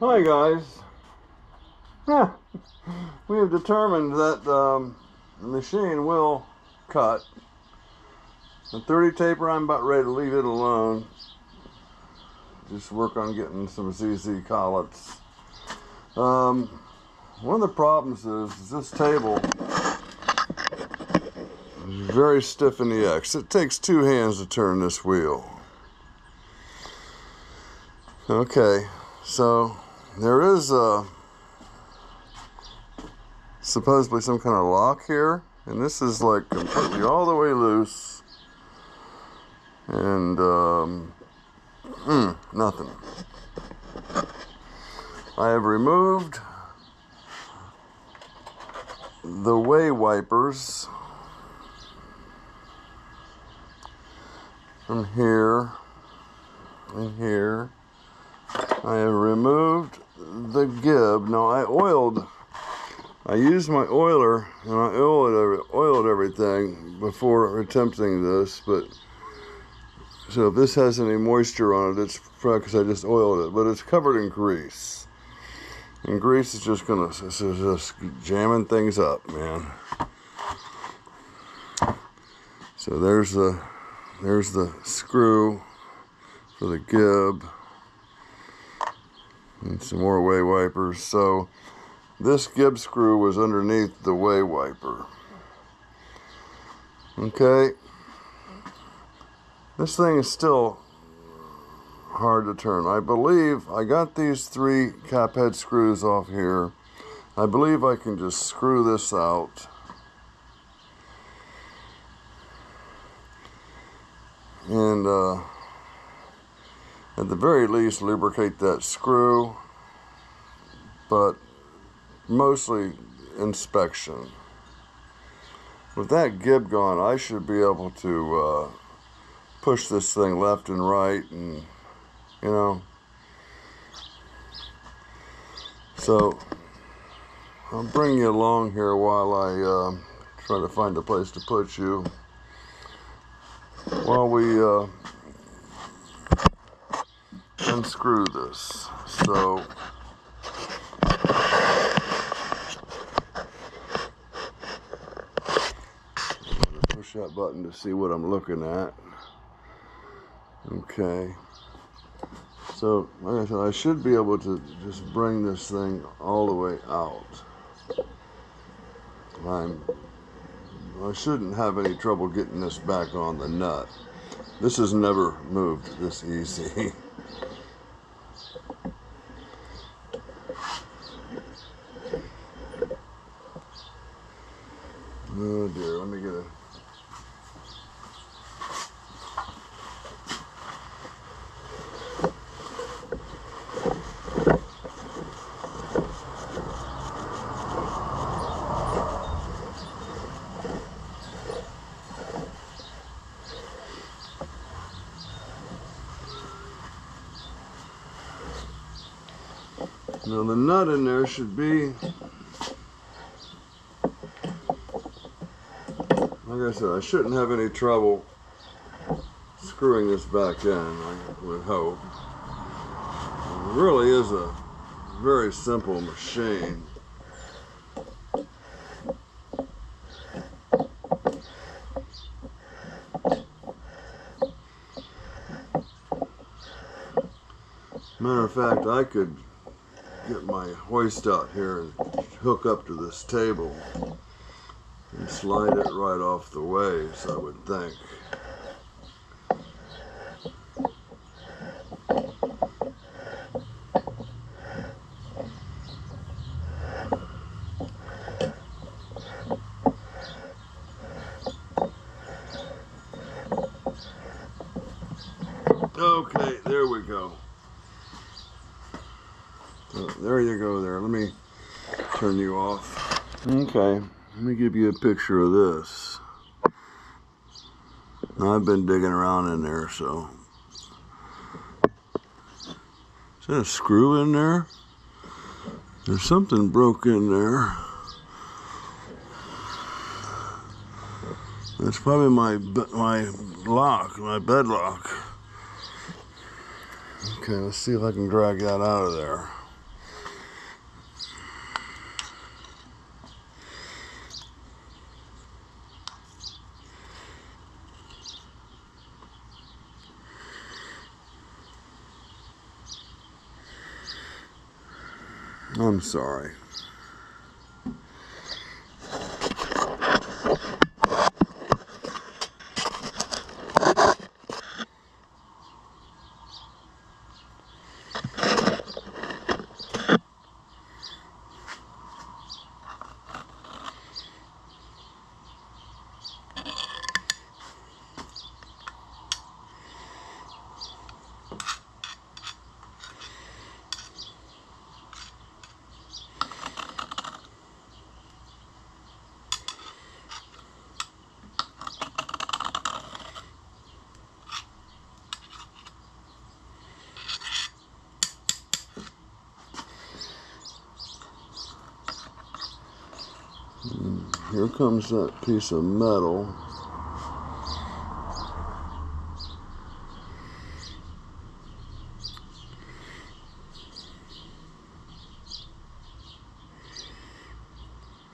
Hi guys. We have determined that the machine will cut. The 30 taper, I'm about ready to leave it alone. Just work on getting some ZZ collets. One of the problems is this table is very stiff in the X. It takes two hands to turn this wheel. Okay, so there is supposedly some kind of lock here, and this is like completely all the way loose, and nothing. I have removed the way wipers from here and here. I have removed the gib. Now I used my oiler and I oiled everything before attempting this, but so if this has any moisture on it, it's probably because I just oiled it, but it's covered in grease. And grease is just jamming things up, man. So there's the screw for the gib. And some more way wipers. So this gib screw was underneath the way wiper. Okay. This thing is still hard to turn. I believe I got these 3 cap head screws off here. I believe I can just screw this out. And at the very least lubricate that screw, but mostly inspection. With that gib gone, I should be able to push this thing left and right, and you know. So I'll bring you along here while I try to find a place to put you while we unscrew this. So push that button to see what I'm looking at. Okay, so like I said, I should be able to just bring this thing all the way out. I shouldn't have any trouble getting this back on the nut. This has never moved this easy. Oh dear, let me get a... Now the nut in there should be, like I said, I shouldn't have any trouble screwing this back in, I would hope. It really is a very simple machine. Matter of fact, I could get my hoist out here and hook up to this table and slide it right off the ways, I would think. Okay, there we go. So there you go there. Let me turn you off. Okay, let me give you a picture of this. Now, I've been digging around in there, so. Is that a screw in there? There's something broke in there. That's probably my lock, my bed lock. Okay, let's see if I can drag that out of there. I'm sorry. Here comes that piece of metal.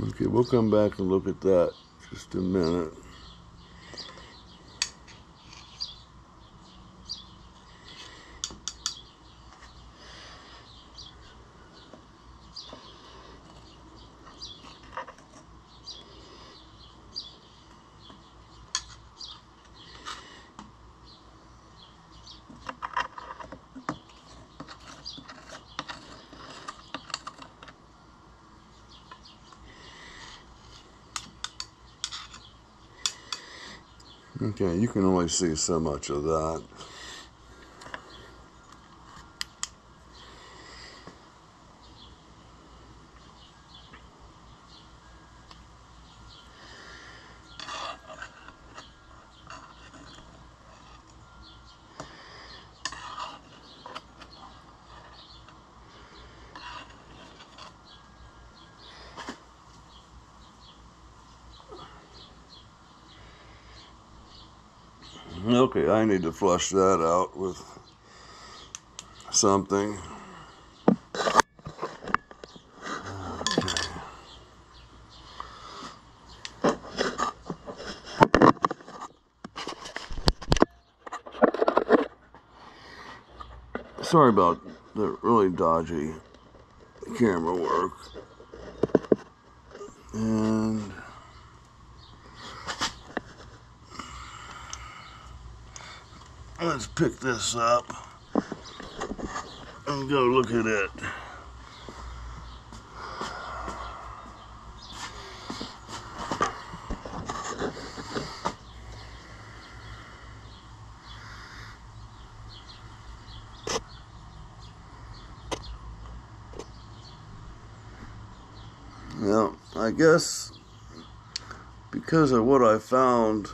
Okay, we'll come back and look at that in just a minute. Okay, you can only see so much of that. Okay, I need to flush that out with something. Okay. Sorry about the really dodgy camera work. And let's pick this up and go look at it. Now, I guess because of what I found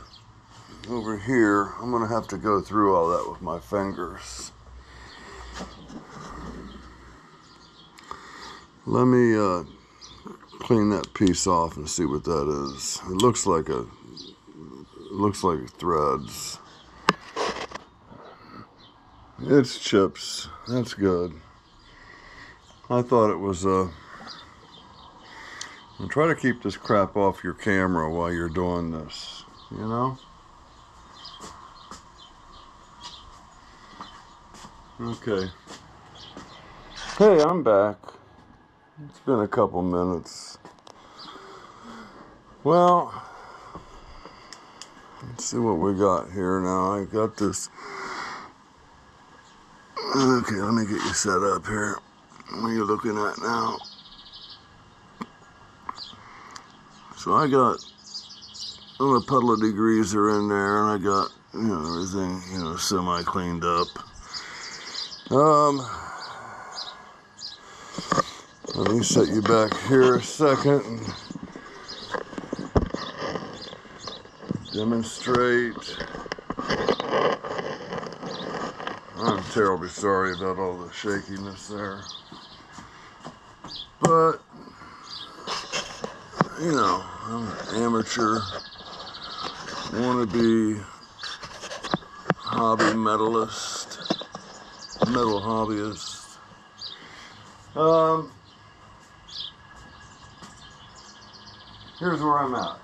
over here, I'm going to have to go through all that with my fingers. Let me clean that piece off and see what that is. It looks like threads. It's chips. That's good. I thought it was try to keep this crap off your camera while you're doing this, you know? Okay. Hey, I'm back. It's been a couple minutes. Well, let's see what we got here now. I got this. Okay, let me get you set up here. What are you looking at now? So I got a little puddle of degreaser in there, and I got, everything, semi cleaned up. Let me set you back here a second and demonstrate. I'm terribly sorry about all the shakiness there. But, I'm an amateur, wannabe hobby metal hobbyist. Here's where I'm at.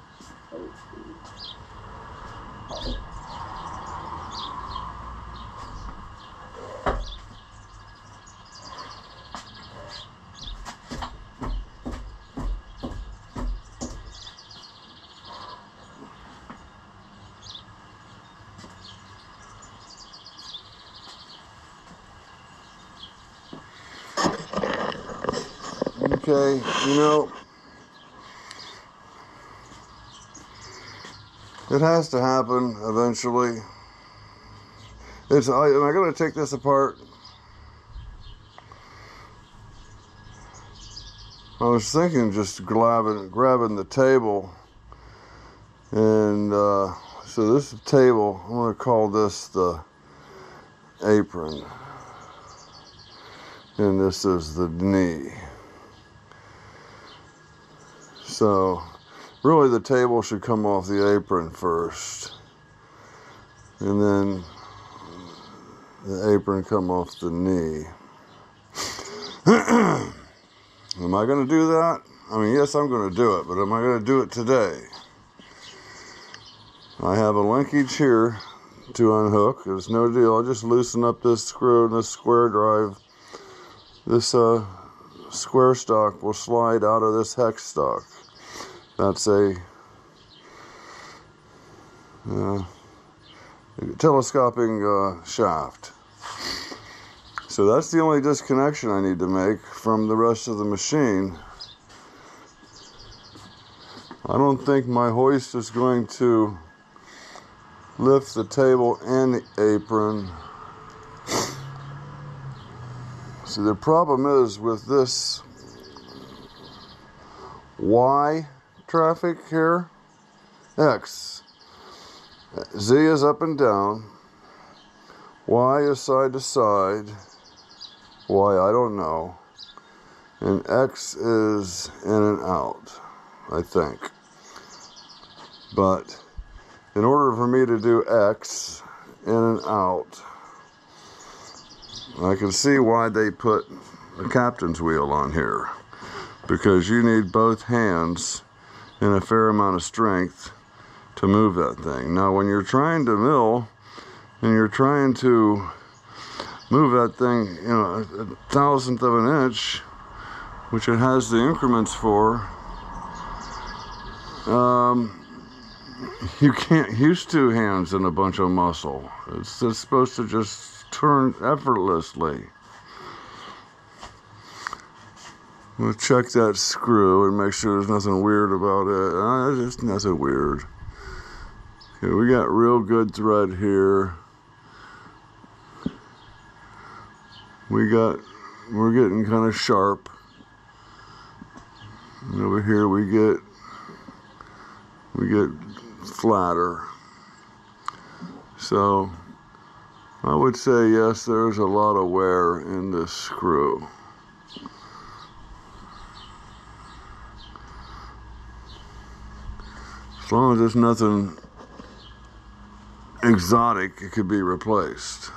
okay, you know, it has to happen eventually. Am I going to take this apart? I was thinking just grabbing the table, and so this table, I'm going to call this the apron, and this is the knee. So really the table should come off the apron first, and then the apron come off the knee. Am I going to do that? I mean, yes, I'm going to do it, but am I going to do it today? I have a linkage here to unhook. It's no deal. I'll just loosen up this screw and this square drive. This square stock will slide out of this hex stock. That's a telescoping shaft. So that's the only disconnection I need to make from the rest of the machine. I don't think my hoist is going to lift the table and the apron. See, the problem is with this Y traffic here, X. Z is up and down, Y is side to side, Y I don't know, and X is in and out, I think. But in order for me to do X in and out, I can see why they put a captain's wheel on here, because you need both hands and a fair amount of strength to move that thing. Now when you're trying to mill and you're trying to move that thing, you know, a thousandth of an inch, which it has the increments for, you can't use two hands and a bunch of muscle. It's supposed to just turn effortlessly. We'll check that screw and make sure there's nothing weird about it. There's nothing weird. Okay, we got real good thread here. We're getting kind of sharp. And over here we get flatter. So I would say yes, there's a lot of wear in this screw. As long as there's nothing exotic, it could be replaced.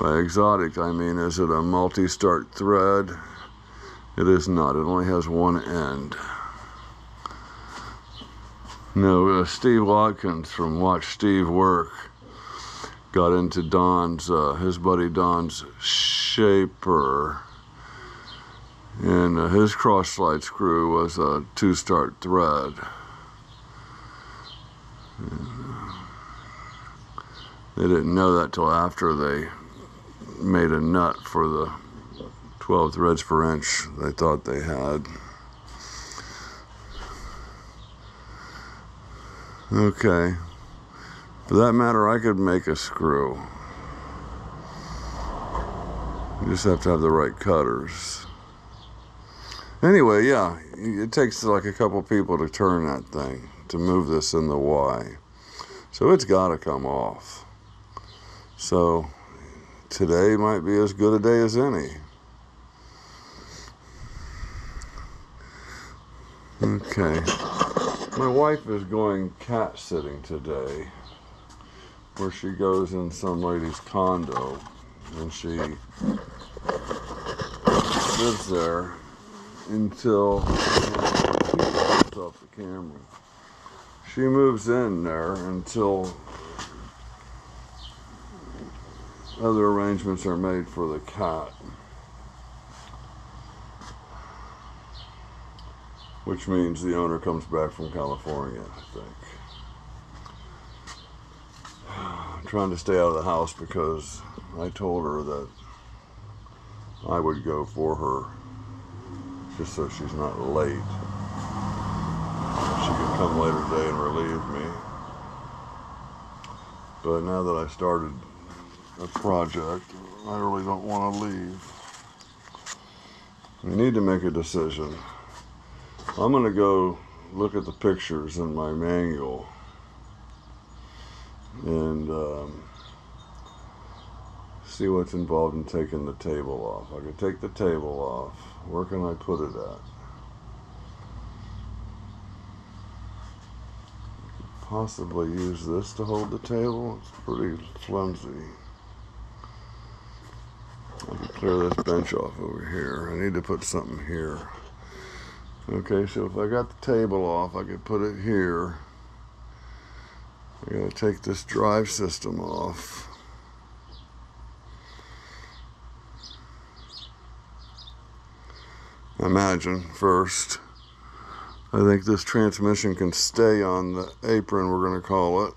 By exotic, I mean, is it a multi-start thread? It is not. It only has one end. No, Steve Watkins from Watch Steve Work got into Don's, his buddy Don's shaper, and his cross-slide screw was a two-start thread. They didn't know that till after they made a nut for the 12 threads per inch they thought they had. Okay. For that matter, I could make a screw. You just have to have the right cutters. Anyway, yeah, it takes like a couple people to turn that thing, to move this in the Y. So it's got to come off. So today might be as good a day as any. Okay. My wife is going cat sitting today, where she goes in some lady's condo and she lives there until off the camera. She moves in there until other arrangements are made for the cat, which means the owner comes back from California, I think. I'm trying to stay out of the house because I told her that I would go for her, just so she's not late. She could come later today and relieve me. But now that I started a project, I really don't want to leave. We need to make a decision. I'm going to go look at the pictures in my manual and see what's involved in taking the table off. I could take the table off. Where can I put it at? Possibly use this to hold the table. It's pretty flimsy. I can clear this bench off over here. I need to put something here. Okay, so if I got the table off, I could put it here. I gotta take this drive system off. Imagine first. I think this transmission can stay on the apron, we're gonna call it.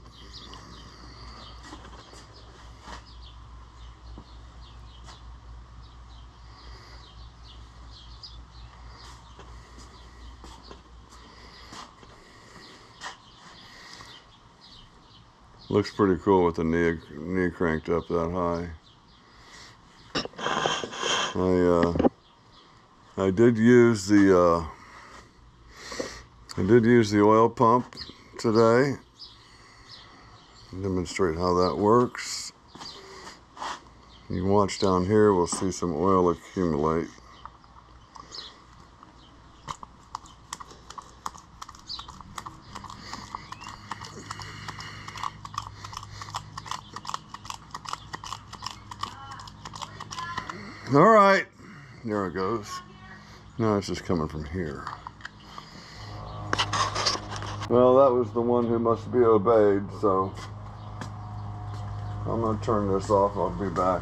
Looks pretty cool with the knee cranked up that high. I did use the oil pump today. Demonstrate how that works. You can watch down here. We'll see some oil accumulate. All right, there it goes. Now it's just coming from here. Well, that was the one who must be obeyed, so I'm gonna turn this off. I'll be back.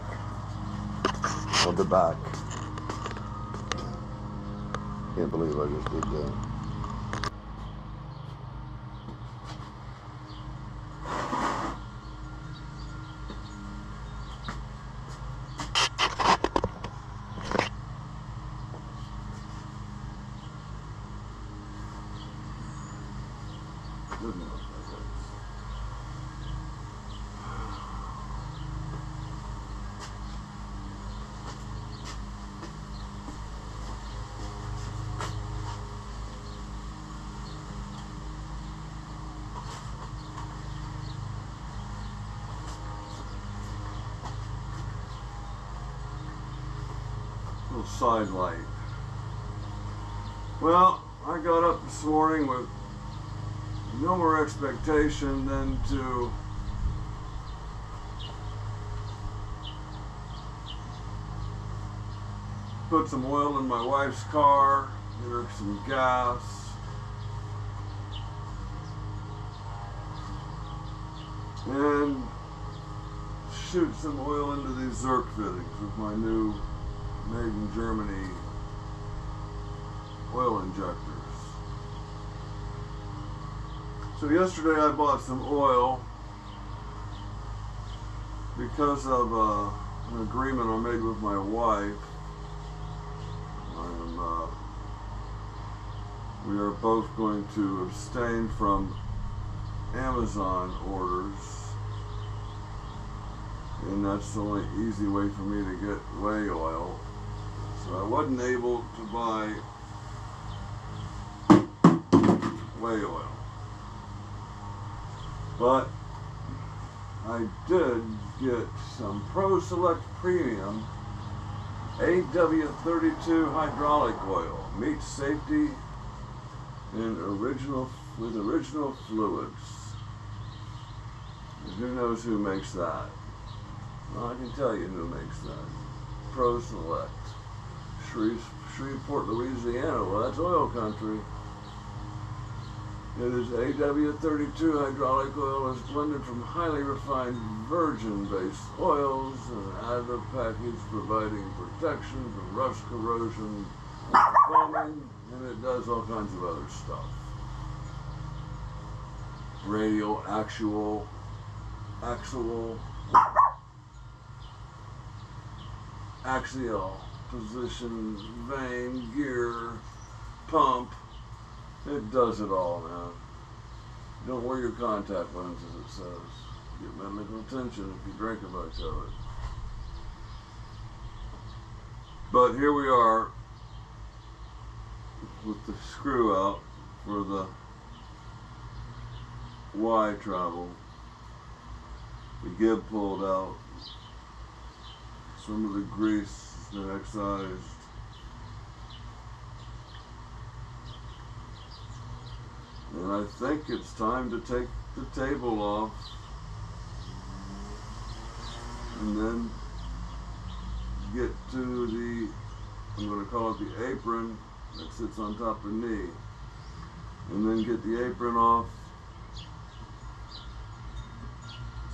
Can't believe I just did that. Little side light. Well, I got up this morning with no more expectation than to put some oil in my wife's car, get her some gas, and shoot some oil into these Zerk fittings with my new made in Germany oil injectors. So yesterday I bought some oil because of an agreement I made with my wife. We are both going to abstain from Amazon orders, and that's the only easy way for me to get whey oil. So I wasn't able to buy whey oil, but I did get some Pro Select Premium AW32 hydraulic oil, meets safety and original fluids. And who knows who makes that? Well, I can tell you who makes that. Pro Select. Shreveport, Louisiana. Well, that's oil country. It is AW32 hydraulic oil is blended from highly refined virgin-based oils and additive package providing protection from rust, corrosion, foaming, and it does all kinds of other stuff. Radial, axial, position, vane, gear, pump. It does it all, man. Don't wear your contact lenses, it says. Get medical attention if you drink a bunch of it. But here we are with the screw out for the Y travel. The gib pulled out. Some of the grease has been excised. And I think it's time to take the table off and then get to the, I'm going to call it the apron that sits on top of the knee, and then get the apron off,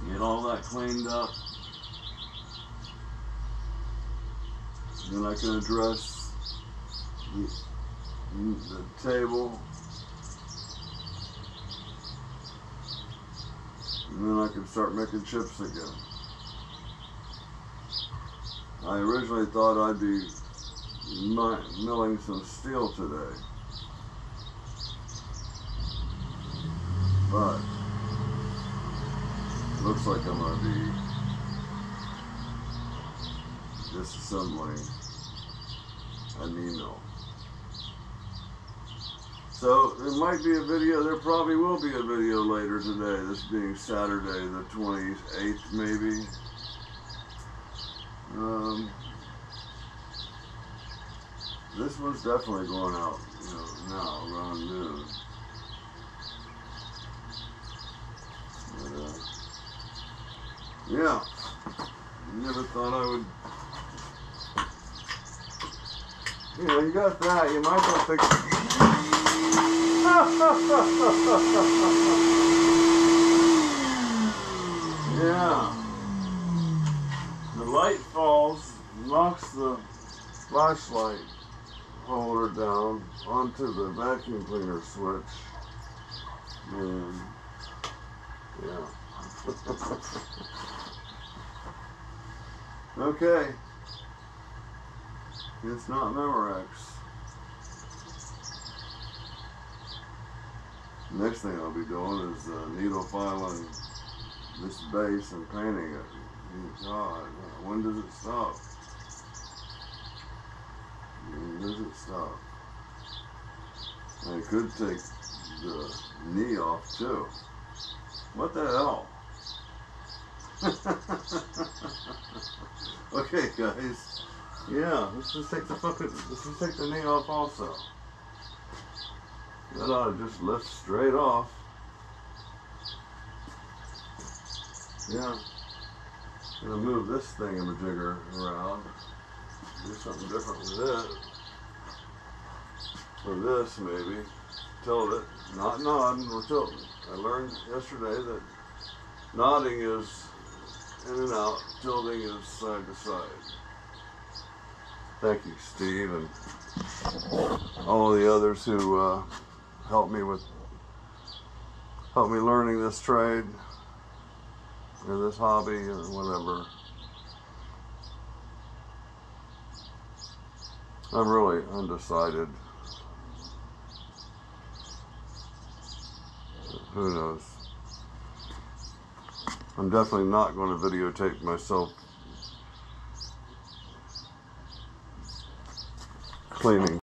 get all that cleaned up, then I can address the table, and then I can start making chips again. I originally thought I'd be milling some steel today, but it looks like I'm going to be disassembling a knee mill. So there might be a video, there probably will be a video later today, this being Saturday the 28th maybe. This one's definitely going out, now around noon. But, yeah, never thought I would. You got that. You might as well think. Yeah. The light falls, knocks the flashlight holder down onto the vacuum cleaner switch, and yeah. Okay, it's not Memorex. Next thing I'll be doing is needle filing this base and painting it. God, when does it stop? When does it stop? I could take the knee off too. What the hell? Okay, guys. Yeah, let's just take the knee off also. That ought to just lift straight off. Yeah. I'm gonna move this thingamajigger around. Do something different with it. For this, maybe. Tilt it. Not nodding, we're tilting. I learned yesterday that nodding is in and out, tilting is side to side. Thank you, Steve, and all of the others who helped me learning this trade, or this hobby, or whatever. I'm really undecided. Who knows? I'm definitely not going to videotape myself cleaning